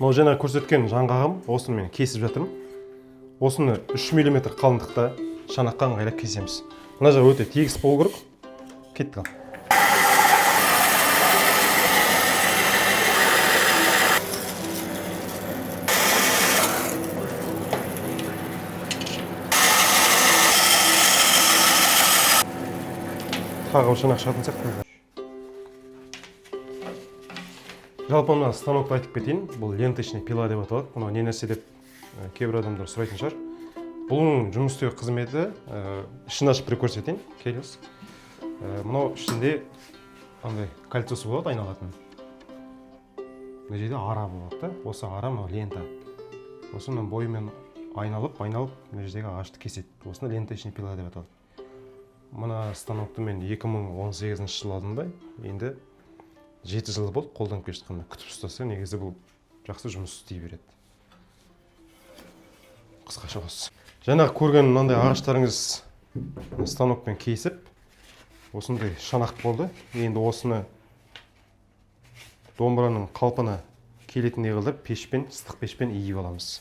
Мынау жаңа көрсеткен жаңғағым, осыны мен кесіп жатырмын. Осыны 3 мм қалыңдықта шанаққа ыңғайлап кесеміз. Мына жағы өте тегіс болу керек. Кеттік ал. Тағы шанақ шығатын сияқты. Жалпы мына станокты айтып кетейін. Бұл ленточный пила деп аталады. Мынау не нәрсе деп кейбір адамдар сұрайтын шығар. Бұның жұмыс істеу қызметі ішін ашып бір көрсетейін. Келіңіз. Мынау ішінде андай кольцосы болады айналатын. Мына жерде ара болады да. Осы ара мынау лента. Осының бойымен айналып, мына жердегі ағашты кеседі. Осыны ленточный пила деп аталады. Мына станокты мен 2018 жылы алдым да. Енді 7 жыл болды қолданып келе жатқанда. Күтіп ұстаса, негізі бұл жақсы жұмыс істей береді. Қысқаша осы. Жаңағы көрген мынандай ағаштарыңыз станокпен кесіп, осындай шанақ болды. Енді осыны домбыраның қалпына келетіндей қылдырып, ыстық пешпен иіп аламыз.